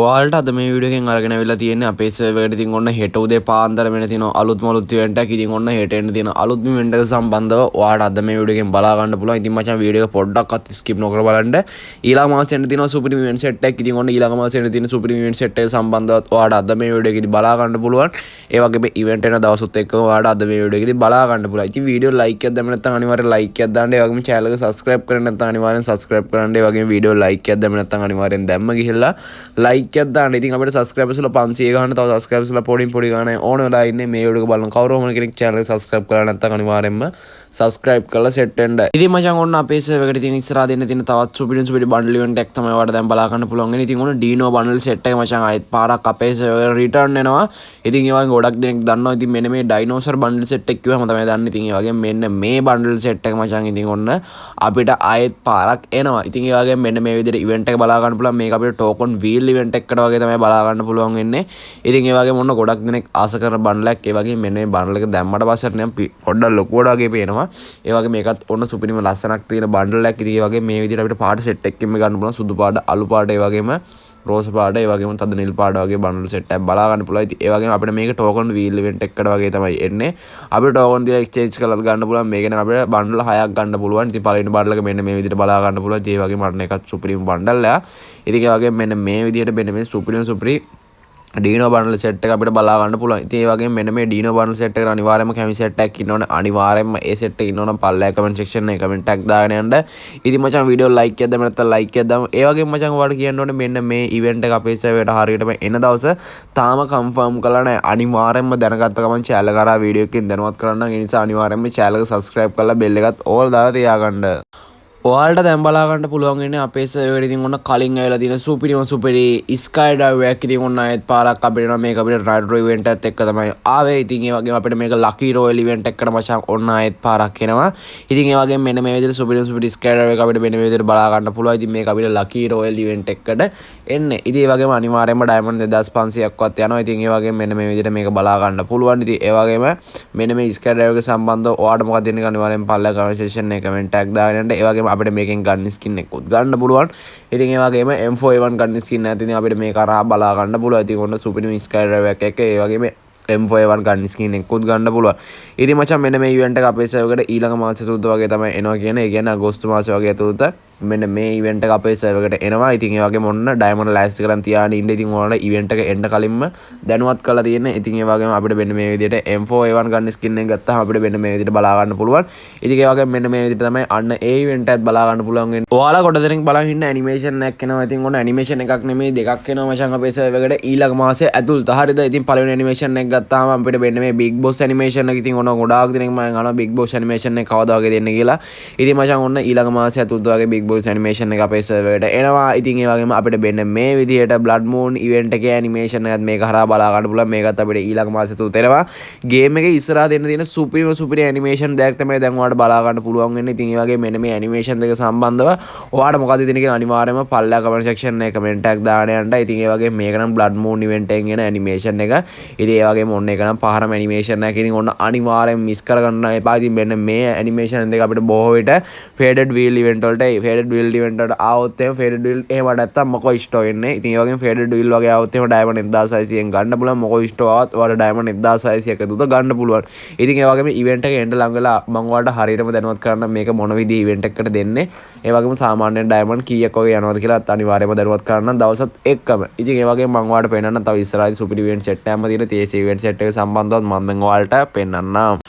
ඔයාලට අද මේ වීඩියෝ එකෙන් අරගෙන අවිල්ලා තියෙන්නේ අපේ සර්වර් එකට ඉතින් ඔන්න හෙට උදේ පාන්දර වෙන තියෙන අලුත්ම ඉවෙන්ට් එකක්. ඉතින් ඔන්න හෙට එන්න තියෙන අලුත්ම ඉවෙන්ට් එක සම්බන්ධව ඔයාලට අද මේ වීඩියෝ එකෙන් බලා ගන්න පුළුවන්. ඉතින් මචං වීඩියෝ එක පොඩ්ඩක්වත් ස්කිප් නොකර බලන්න. ඊළඟ මාසෙ එන්න තියෙන සුපිරි ඉවෙන්ට් සෙට් එකක්. ඉතින් ඔන්න ඊළඟ මාසෙ එන්න තියෙන සුපිරි ඉවෙන්ට් සෙට් එක සම්බන්ධව ඔයාලට අද මේ වීඩියෝ එකේදී බලා ගන්න පුළුවන්. ඒ වගේම ඉවෙන්ට් එන දවසුත් එක්ක ඔයාලට අද මේ වීඩියෝ එකේදී බලා ගන්න පුළුවන්. ඉතින් වීඩියෝ ලයික් එකක් දැම්ම නැත්නම් අනිවාර්යෙන් ලයික් එකක් දාන්න. ඒ වගේම channel එක subscribe කරන්න නැත්නම් අනිවාර්යෙන් subscribe කරන්න. ඒ වගේම වීඩියෝ ලයික් එකක් දැම්ම නැත්නම් අනිවාර්යෙන් දැම්ම ගිහිල්ලා ලයික් එකක් දාන්න. ඉතින් අපිට subscribers ලා 500 ගන්න තව subscribers ලා පොඩි ගන්න ඕන වෙලා ඉන්නේ මේ වීඩියෝ එක බලන කවුරු හොම කෙනෙක් channel එක subscribe කරලා නැත්නම් අනිවාර්යෙන්ම subscribe කරලා set වෙන්න. ඉතින් මචං ඔන්න අපේ server එකට තියෙන ඉස්සරහා දෙන්න තියෙන තවත් සුපිරි bundle event එකක් තමයි ඔයාලට දැන් බලා ගන්න පුළුවන් වෙන්නේ. ඉතින් ඔන්න Dino bundle set එක මචං ආයෙත් පාරක් අපේ server return වෙනවා. ඉතින් ඒ වගේ ගොඩක් දෙනෙක් දන්නවා. ඉතින් මෙන්න මේ dinosaur bundle set එක කිව්වම තමයි දන්නේ. ඉතින් ඒ වගේ මෙන්න මේ bundle set එක මචං ඉතින් ඔන්න අපිට ආයෙත් පාරක් එනවා. ඉතින් ඒ වගේ මෙන්න මේ විදිහට event එක බලා ගන්න පුළුවන්. මේක අපිට token wheel event එකකට වගේ තමයි බලා ගන්න පුළුවන් වෙන්නේ. ඉතින් ඒ වගේ මොන ගොඩක් දෙනෙක් ආස කරන bundle එකක්. ඒ වගේ මෙන්න මේ bundle එක දැම්මට පස්සේ නම් පොඩ්ඩක් ලොකුවට වගේ පේනවා. ඒ වගේ මේකත් ඔන්න සුපිරිම ලස්සනක් තියෙන බන්ඩල් එකක්. ඉතින් ඒ වගේ මේ විදිහට අපිට පාට සෙට් එකකින් ගන්න පුළුවන්. සුදු පාට, අලු පාට, ඒ වගේම රෝස් පාට, ඒ වගේම තද නිල් පාට වගේ බන්ඩල් සෙට් එකක් බලා ගන්න පුළුවන්. ඉතින් ඒ වගේම අපිට මේක ටෝකන් වීල් ඉවෙන්ට් එකකට වගේ තමයි එන්නේ. අපිට ටෝකන් දීලා එක්ස්චේන්ජ් කරලා ගන්න පුළුවන්. මේක නම් අපිට බන්ඩල් 6ක් ගන්න පුළුවන්. ඉතින් පළවෙනි බන්ඩල් එක මෙන්න මේ විදිහට බලා ගන්න පුළුවන්. ඉතින් ඒ වගේම අරන එකත් සුපිරිම බන්ඩල් එකක්. ඉතින් ඒ වගේම මෙන්න මේ විදිහට මෙන්න මේ සුපිරි Dino bundle set එක අපිට බලා ගන්න පුළුවන්. ඉතින් ඒ වගේම මෙන්න මේ Dino bundle set එකට අනිවාර්යයෙන්ම කැමි set එකක් ඉන්නවනේ. අනිවාර්යයෙන්ම ඒ set එක ඉන්නවනම් පල්ලෙහා comment section එකේ comment එකක් දාගෙන යන්න. ඉතින් මචං වීඩියෝ like එකක් දැම්ම නැත්නම් like එකක් දාමු. ඒ වගේම මචං ඔයාලට කියන්න ඕනේ මෙන්න මේ event එක අපේ server එකට හරියටම එන දවස තාම confirm කරලා නැහැ. අනිවාර්යයෙන්ම දැනගත්ත ගමන් channel එක කරා වීඩියෝ එකකින් දැනුවත් කරන්න. ඒ නිසා අනිවාර්යයෙන්ම channel එක subscribe කරලා bell එකත් all දාලා තියාගන්න. ඔයාලට දැන් බලා ගන්න පුළුවන් වෙන්නේ අපේ server එකේ ඉතින් ඔන්න කලින් ඇවිල්ලා තියෙන සුපිරි sky dive එකක්. ඉතින් ඔන්න ආයෙත් පාරක් අපිට එනවා. මේක අපිට nitro event එකත් එක්ක තමයි ආවේ. ඉතින් ඒ වගේම අපිට මේක lucky royal event එකකට මචං ඔන්න ආයෙත් පාරක් එනවා. ඉතින් ඒ වගේම මෙන්න මේ විදිහට සුපිරි sky dive එක අපිට මෙන්න මේ විදිහට බලා ගන්න පුළුවන්. ඉතින් මේක අපිට lucky royal event එකකට එන්නේ. ඉතින් ඒ වගේම අනිවාර්යයෙන්ම diamond 2500ක්වත් යනවා. ඉතින් ඒ වගේම මෙන්න මේ විදිහට මේක බලා ගන්න පුළුවන්. ඉතින් ඒ වගේම මෙන්න මේ sky dive එක සම්බන්ධව ඔයාලට මොකක්ද දෙන්නේ අනිවාර්යයෙන් පල්ලෙහා comment section එකේ comment එකක් දාගෙන යන්න. ඒ වගේම අපිට මේකෙන් ගන්න ස්කින් එකකුත් ගන්න පුළුවන්. ඉතින් ඒ වගේම M4A1 ගන්න ස්කින් එකක් තියෙනවා. අපිට මේක අරහා බලා ගන්න පුළුවන්. ඉතින් ඔන්න සුපිරිම ස්කයි ඩ්‍රයිව් එකක් එක්ක ඒ වගේම M4A1 ගන්න ස්කින් එකකුත් ගන්න පුළුවන්. ඉතින් මචං මෙන්න මේ ඉවෙන්ට් එක අපේ සර්වර් එකට ඊළඟ මාසෙ සුද්ද වගේ තමයි එනවා කියන්නේ. ඒ කියන්නේ අගෝස්තු මාසෙ වගේ ඇතුළත මෙන්න මේ ඉවෙන්ට් එක අපේ සර්වර් එකට එනවා. ඉතින් ඒ වගේම ඔන්න ඩයමන්ඩ් ලෑස්ති කරන් තියාගෙන ඉන්න. ඉතින් ඔයාලට ඉවෙන්ට් එක එන්න කලින්ම දැනුවත් කරලා තියෙන්නේ. ඉතින් ඒ වගේම අපිට මෙන්න මේ විදිහට M4A1 ගන්න ස්කින් එක ගත්තාම අපිට මෙන්න මේ විදිහට බලා ගන්න පුළුවන්. ඉතින් ඒ වගේම මෙන්න මේ විදිහට තමයි අන්න ඒ ඉවෙන්ට් එකත් බලා ගන්න පුළුවන් වෙන්නේ. ඔයාලා කොට දෙනෙක් බලන් ඉන්න ඇනිමේෂන් එකක් එනවා. ඉතින් ඔන්න ඇනිමේෂන් එකක් නෙමෙයි දෙකක් එනවා මචං අපේ සර්වර් එකට ඊළඟ මාසෙ ඇතුළත. හරිද? ඉතින් පළවෙනි ඇනිමේෂන් එක ගත්තාම අපිට මෙන්න මේ Big Boss ඇනිමේෂන් එක. ඉතින් ඔන්න ගොඩාක් දෙනෙක් මම අහනවා Big Boss ඇනිමේෂන් එක කවදා වගේ දෙන්න කියලා. ඉතින් මචං ඔන්න ඊළඟ මාසෙ ඇතුළත වගේ Big Boss ඇනිමේෂන් එක අපේ සර්වර් එකට එනවා. ඉතින් ඒ වගේම අපිට මෙන්න මේ විදිහට Blood Moon ඉවෙන්ට් එකේ ඇනිමේෂන් එකත් මේක හරහා බලා ගන්න පුළුවන්. මේකත් අපිට ඊළඟ මාසෙ තුත එනවා. ගේම් එකේ ඉස්සරහා දෙන්න තියෙන සුපිරි ඇනිමේෂන් දෙයක් තමයි දැන් ඔයාලට බලා ගන්න පුළුවන් වෙන්නේ. ඉතින් ඒ වගේ මෙන්න මේ ඇනිමේෂන් දෙක සම්බන්ධව ඔයාලට මොකද දෙන්නේ කියලා අනිවාර්යයෙන්ම පල්ලෙහා comment section එකේ comment එකක් දාගෙන යන්න. ඉතින් ඒ වගේ මේක නම් Blood Moon ඉවෙන්ට් එකෙන් එන ඇනිමේෂන් එක. ඉතින් ඒ වගේම ඔන්න එක නම් පහරම ඇනිමේෂන් එකක්. ඉතින් ඔන්න අනිවාර්යෙන් මිස් කරගන්න එපා. ඉතින් මෙන්න මේ ඇනිමේෂන් දෙක අපිට බොහෝ විට faded wheel event වලට faded wheel event වලට ආවොත් එහෙම faded wheel එහෙම නැත්තම් මොකෝ ස්ටෝ වෙන්නේ. ඉතින් ඒ වගේම faded wheel වගේ ආවොත් එහෙම diamond 1600ෙන් ගන්න පුළුවන්. මොකෝ ස්ටෝ ආවත් ඔයාලට diamond 1600ක දුත ගන්න පුළුවන්. ඉතින් ඒ වගේම event එක එන්න ළඟ වෙලා මම ඔයාලට හරියටම දැනුවත් කරන්න මේක මොන විදිහේ event එකකට දෙන්නේ. ඒ වගේම සාමාන්‍යයෙන් diamond කීයක් වගේ යනවද කියලා අනිවාර්යයෙන්ම දැනුවත් කරන්න දවසත් එක්කම. ඉතින් ඒ වගේම මම ඔයාලට පෙන්නන්න තව ඉස්සරහදී සුපිරි event set එකක්ම තියෙන TC event set එක සම්බන්ධවත් මම දැන් ඔයාලට පෙන්නන්නම්.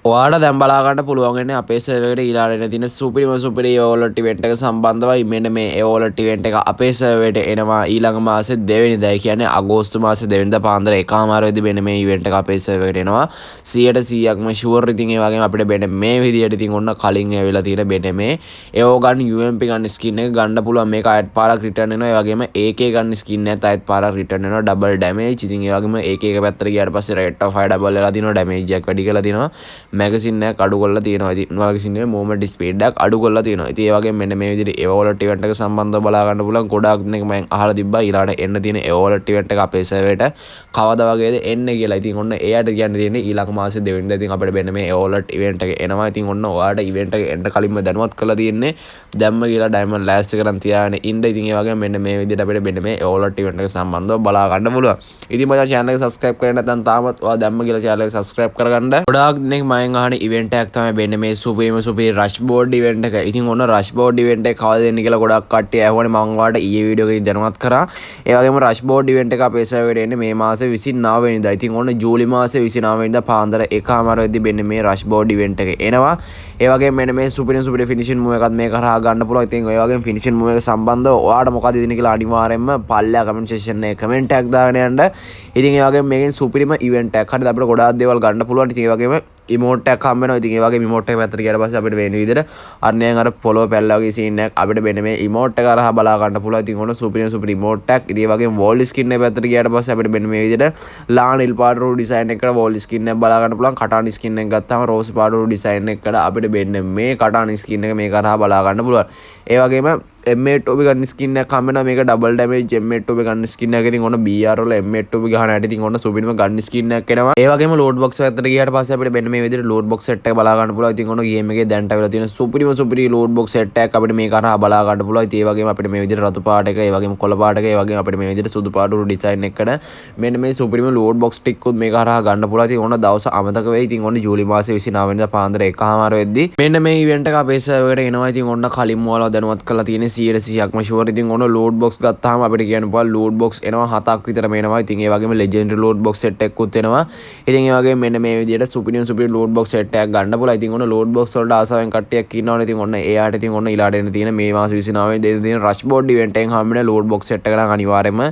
ඔයාලට දැන් බලා ගන්න පුළුවන් වෙන්නේ අපේ සර්වර් එකට ඊළාට එන තියෙන සුපිරි EOLOT ඉවෙන්ට් එක සම්බන්ධවයි. මෙන්න මේ EOLOT ඉවෙන්ට් එක අපේ සර්වර් එකට එනවා ඊළඟ මාසේ 2 වෙනිදා. ඒ කියන්නේ අගෝස්තු මාසේ 2 වෙනිදා පාන්දර 1:00 වෙද්දී මෙන්න මේ ඉවෙන්ට් එක අපේ සර්වර් එකට එනවා. 100%ක්ම ෂුවර්. ඉතින් ඒ වගේම අපිට මෙන්න මේ විදියට ඉතින් ඔන්න කලින් ඇවිල්ලා තියෙන මෙන්න මේ EOGun UMP ගන්න ස්කින් එක ගන්න පුළුවන්. මේක අයත් පාරක් රිටර්න් වෙනවා. ඒ වගේම AK ගන්න ස්කින් එකත් අයත් පාරක් රිටර්න් වෙනවා. Double damage. ඉතින් ඒ වගේම AK එක පැත්තට ගියාට පස්සේ rate of fire ඩබල් වෙලා දිනවා. ඩැමේජ් එකක් වැඩි කරලා දිනවා. මැගසින් එකක් අඩු කරලා තියෙනවා. ඉතින් මැගසින් එකේ මූවමන්ට් ස්පීඩ් එකක් අඩු කරලා තියෙනවා. ඉතින් ඒ වගේම මෙන්න මේ විදිහට එවෝලට් ඉවෙන්ට් එක සම්බන්ධව බලා ගන්න පුළුවන්. ගොඩාක් දෙනෙක් මම අහලා තිබ්බා ඊළඟට එන්න තියෙන එවෝලට් ඉවෙන්ට් එක අපේ සර්වර්ට කවදා වගේද එන්නේ කියලා. ඉතින් ඔන්න එයාට කියන්න තියෙන්නේ ඊළඟ මාසේ 2 වෙනිදා ඉතින් අපිට මෙන්න මේ එවෝලට් ඉවෙන්ට් එක එනවා. ඉතින් ඔන්න ඔයාලට ඉවෙන්ට් එක එන්න කලින්ම දැනුවත් කරලා තියෙන්නේ. දැම්ම කියලා ඩයමන්ඩ් ලෑස්ති කරන් තියාගෙන ඉන්න. ඉතින් ඒ වගේම මෙන්න මේ විදිහට අපිට මෙන්න මේ එවෝලට් ඉවෙන්ට් එක සම්බන්ධව බලා ගන්න පුළුවන්. ඉතින් මචං channel එක subscribe කරේ නැත්නම් තාමත් ඔයා දැම්ම කියලා channel එක subscribe කරගන්න. ගොඩාක් දෙනෙක් මගෙන් අහන ඉවෙන්ට් එකක් තමයි මෙන්න මේ සුපිරි රෂ් බෝඩ් ඉවෙන්ට් එක. ඉතින් ඔන්න රෂ් බෝඩ් ඉවෙන්ට් එක කවද දෙන්නේ කියලා ගොඩක් කට්ටිය ඇහුවානේ. මම ඔයාලට ඊයේ වීඩියෝ එකේ දැනුවත් කරා. ඒ වගේම රෂ් බෝඩ් ඉවෙන්ට් එක අපේ සර්වර් එන්නේ මේ මාසේ 29 වෙනිදා. ඉතින් ඔන්න ජූලි මාසේ 29 වෙනිදා පාන්දර 1:00 වෙද්දි මෙන්න මේ රෂ් බෝඩ් ඉවෙන්ට් එක එනවා. ඒ වගේම මෙන්න මේ සුපිරි ෆිනිෂින් මූව් එකත් මේක කරා ගන්න පුළුවන්. ඉතින් ඔය වගේම ෆිනිෂින් මූව් එක සම්බන්ධව ඔයාලට මොකද දෙන්නේ කියලා අනිවාර්යයෙන්ම පල්ලෙහා කමෙන්ට් සෙක්ෂන් එකේ කමෙන්ට් එකක් දාගෙන යන්න. ඉතින් ඒ වගේම මේකෙන් සුපිරිම ඉවෙන්ට් එකක්. හරිද අපිට ගොඩාක් දේවල් ගන්න පුළුවන්. ඉතින් ඒ වගේම ඉමෝට් එකක් හම්බ වෙනවා. ඉතින් ඒ වගේ ඉමෝට් එක පැත්තට ගියාට පස්සේ අපිට වෙන විදිහට අරණයන් අර පොළොව පැල්ලා වගේ සීන් එකක් අපිට මෙන්න මේ ඉමෝට් එක කරා බලා ගන්න පුළුවන්. ඉතින් ඔන්න සුපිරි ඉමෝට් එකක්. ඉතින් ඒ වගේම වෝල් ස්කින් එක පැත්තට ගියාට පස්සේ අපිට මෙන්න මේ විදිහට ලා නිල් පාට රූ ඩිසයින් එකකට වෝල් ස්කින් එක බලා ගන්න පුළුවන්. කටාන ස්කින් එක ගත්තාම රෝස් පාට රූ ඩිසයින් එකකට අපිට මෙන්න මේ කටාන ස්කින් එක මේ කරා බලා ගන්න පුළුවන්. ඒ වගේම M8 ඔබ ගන්න ස්කින් එකක් හම්බ වෙනවා. මේක ඩබල් ඩැමේජ් M8 ඔබ ගන්න ස්කින් එකක්. ඉතින් ඔන්න BR වල M8 ඔබ ගහන හැටි ඉතින් ඔන්න සුපිරිම ගන්න ස්කින් එකක් එනවා. ඒ වගේම ලෝඩ් බොක්ස් එකකට ගියාට පස්සේ අපිට මෙන්න මේ විදිහට ලෝඩ් බොක්ස් සෙට් එක බලා ගන්න පුළුවන්. ඉතින් ඔන්න ගේම් එකේ දැන්ට අවිලා තියෙන සුපිරි ලෝඩ් බොක්ස් සෙට් එකක් අපිට මේක කරා බලා ගන්න පුළුවන්. ඉතින් ඒ වගේම අපිට මේ විදිහට රතු පාට එක, ඒ වගේම කොළ පාට එක, ඒ වගේම අපිට මේ විදිහට සුදු පාට උඩු ඩිසයින් එකකට මෙන්න මේ සුපිරිම ලෝඩ් බොක්ස් ටික් උත් මේක කරා ගන්න පුළුවන්. ඉතින් ඔන්න දවස් අමතක වෙයි. ඉතින් ඔන්න ජූලි මාසේ 29 වෙනිදා පාන්දර 1:00 වෙද්දි මෙන්න මේ ඉවෙන්ට් එක අපේ සර්වර් එකට එනවා. ඉතින් ඔන්න කලින්ම ඔයාලා දැනුවත් කරලා තියෙන 100%ක්ම ෂුවර්. ඉතින් ඔන්න ලෝඩ් බොක්ස් ගත්තාම අපිට කියන්න පුළුවන් ලෝඩ් බොක්ස් එනවා 7ක් විතරම එනවා. ඉතින් ඒ වගේම ලෙජෙන්ඩරි ලෝඩ් බොක්ස් සෙට් එකකුත් එනවා. ඉතින් ඒ වගේම මෙන්න මේ විදිහට සුපිරි ලෝඩ් බොක්ස් සෙට් එකක් ගන්න පුළුවන්. ඉතින් ඔන්න ලෝඩ් බොක්ස් වලට ආසාවෙන් කට්ටියක් ඉන්නවනේ. ඉතින් ඔන්න එයාට ඉතින් ඔන්න ඊළාට එන්න තියෙන මේ මාස 29 වෙනිදා තියෙන රෂ් බෝඩ් ඉවෙන්ට් එකෙන් හම්බ වෙන ලෝඩ් බොක්ස් සෙට් එක නම් අනිවාර්යයෙන්ම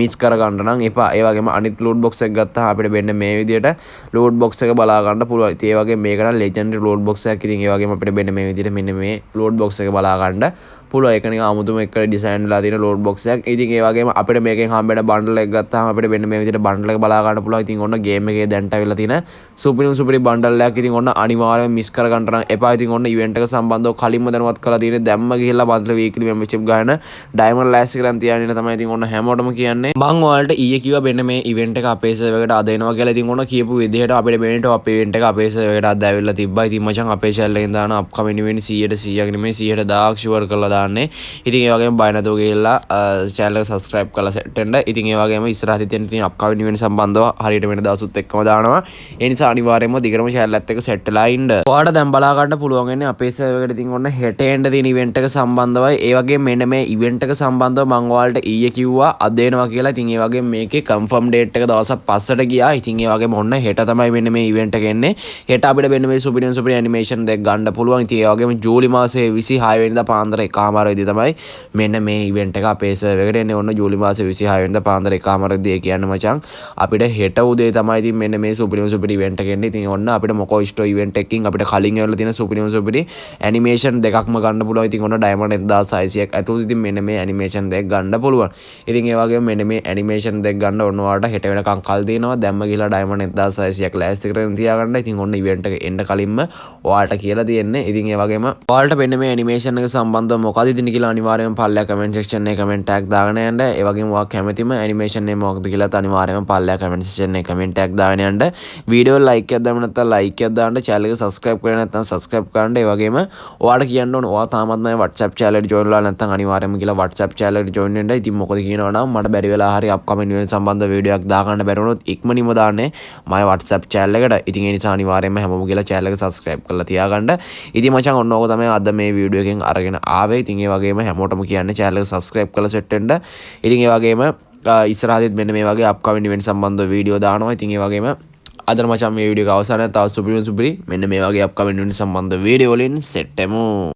මිස් කර ගන්න නම් එපා. ඒ වගේම අනිත් ලෝඩ් බොක්ස් එක ගත්තාම අපිට මෙන්න මේ විදිහට ලෝඩ් බොක්ස් එක බලා ගන්න පුළුවන්. ඉතින් ඒ වගේම මේක නම් ලෙජෙන්ඩරි ලෝඩ් බොක්ස් එකක්. ඉතින් ඒ වගේම අපිට මෙන්න මේ විදිහට මෙන්න මේ ලෝඩ් බොක්ස් එක බලා ගන්න පුළුවන්. ඒක නිකන් අමුතුම එක ඩිසයින් වෙලා තියෙන ලෝඩ් බොක්ස් එකක්. ඉතින් ඒ වගේම අපිට මේකෙන් හම්බ වෙන බන්ඩල් එක ගත්තාම අපිට මෙන්න මේ විදිහට බන්ඩල් එක බලා ගන්න පුළුවන්. ඉතින් ඔන්න ගේම් එකේ දැන්ට අවිලා තියෙන සුපිරි බන්ඩල් එකක්. ඉතින් ඔන්න අනිවාර්යයෙන් මිස් කර ගන්න නම් එපා. ඉතින් ඔන්න ඉවෙන්ට් එක සම්බන්ධව කලින්ම දැනුවත් කරලා තියෙන්නේ. දැම්ම ගිහිල්ලා මන්ත්‍රි වීක්ලි මෙම්බර්ෂිප් ගන්න ඩයමන්ඩ් ලෑස්ති කරන් තියාගෙන තමයි ඉතින් ඔන්න හැමෝටම කියන්නේ. මම ඔයාලට ඊයේ කිව්වා මෙන්න මේ ඉවෙන්ට් එක අපේ සර්වර් එකට අද එනවා කියලා. ඉතින් ඔන්න කියපු විදිහට අපිට මෙන්නට අපේ ඉවෙන්ට් එක අපේ සර්වර් එකට අද ඇවිල්ලා තිබ්බා. ඉතින් මචං අපේ channel එකෙන් දාන අප්කමින් ඉවෙන්ට් 100%ක් නෙමෙයි 100%ක් ෂුවර් කරලා දාන්නේ. ඉතින් ඒ වගේම බය නැතුව ගිහිල්ලා channel එක subscribe කරලා set වෙන්න. ඉතින් ඒ වගේම ඉස්සරහදී තියෙන අප්කමින් ඉවෙන්ට් සම්බන්ධව හරියට වෙන දවසුත් එක්කම දානවා. ඒ නිසා අනිවාර්යයෙන්ම දිගටම channel එකත් එක්ක set වෙලා ඉන්න. ඔයාලට දැන් බලා ගන්න පුළුවන් වෙන්නේ අපේ server එකට ඉතින් ඔන්න හෙට එන්න තියෙන ඉවෙන්ට් එක සම්බන්ධවයි. ඒ වගේම මෙන්න මේ ඉවෙන්ට් එක සම්බන්ධව මම ඔයාලට ඊයේ කිව්වා අද එනවා කියලා. ඉතින් ඒ වගේම මේකේ confirm date එක දවසක් පස්සට ගියා. ඉතින් ඒ වගේම ඔන්න හෙට තමයි මෙන්න මේ ඉවෙන්ට් එක එන්නේ. හෙට අපිට මෙන්න මේ සුපිරි animation දෙක ගන්න පුළුවන්. ඉතින් ඒ වගේම ජූලි මාසේ 26 වෙනිදා පාන්දර 1:00 වෙද්දී තමයි මෙන්න මේ ඉවෙන්ට් එක අපේ server එකට එන්නේ. ඔන්න ජූලි මාසේ 26 වෙනිදා පාන්දර 1:00 වෙද්දී කියන්නේ මචං අපිට හෙට උදේ තමයි ඉතින් මෙන්න මේ සුපිරි ඉවෙන්ට් එක එන්නේ. ඉතින් ඔන්න අපිට මොකෝ ස්ටෝ ඉවෙන්ට් එකකින් අපිට කලින් ඇවිල්ලා තියෙන සුපිරි animation දෙකක්ම ගන්න පුළුවන්. ඉතින් ඔන්න ඩයමන්ඩ් 1600ක් ඇතුළත ඉතින් මෙන්න මේ animation දෙක ගන්න පුළුවන්. ඉතින් ඒ වගේම මෙන්න මේ animation දෙක ගන්න ඔන්න ඔයාලට හෙට වෙනකන් කල් දෙනවා. දැම්ම ගිහලා ඩයමන්ඩ් 1600ක් ලෑස්ති කරගෙන තියාගන්න. ඉතින් ඔන්න ඉවෙන්ට් එක එන්න කලින්ම ඔයාලට කියලා තියෙන්නේ. ඉතින් ඒ වගේම ඔයාලට මෙන්න මේ animation එක සම්බන්ධව මොකද ඉතින් කියලා අනිවාර්යයෙන්ම පල්ලෙහා comment section එකේ comment tag දාගෙන යන්න. ඒ වගේම ඔයා කැමතිම animation එක මොකක්ද කියලා අනිවාර්යයෙන්ම පල්ලෙහා comment section එකේ comment tag දාගෙන යන්න. වීඩියෝ like එකක් දාන්න නැත්නම් like එකක් දාන්න. channel එක subscribe කරලා නැත්නම් subscribe කරන්න. ඒ වගේම ඔයාලට කියන්න ඕන ඔයා තාමත් නැහැ WhatsApp channel එකට join වෙලා නැත්නම් අනිවාර්යයෙන්ම කියලා WhatsApp channel එකට join වෙන්න. ඉතින් මොකද කියනවා නම් මට බැරි වෙලා හරි upcoming event සම්බන්ධ වීඩියෝ එකක් දාගන්න බැරි වුණොත් ඉක්මනින්ම දාන්නේ මගේ WhatsApp channel එකට. ඉතින් ඒ නිසා අනිවාර්යයෙන්ම හැමෝම කියලා channel එක subscribe කරලා තියාගන්න. ඉතින් මචං ඔන්න ඕක තමයි අද මේ වීඩියෝ එකෙන් අරගෙන ආවේ. ඉතින් ඒ වගේම හැමෝටම කියන්නේ channel එක subscribe කරලා set වෙන්න. ඉතින් ඒ වගේම ඉස්සරහදීත් මෙන්න මේ වගේ upcoming event සම්බන්ධ වීඩියෝ දානවා. ඉතින් ඒ වගේම අදට මචං මේ වීඩියෝ එක අවසානයේ තව සුපිරි මෙන්න මේ වගේ upcoming event සම්බන්ධ වීඩියෝ වලින් set වෙමු.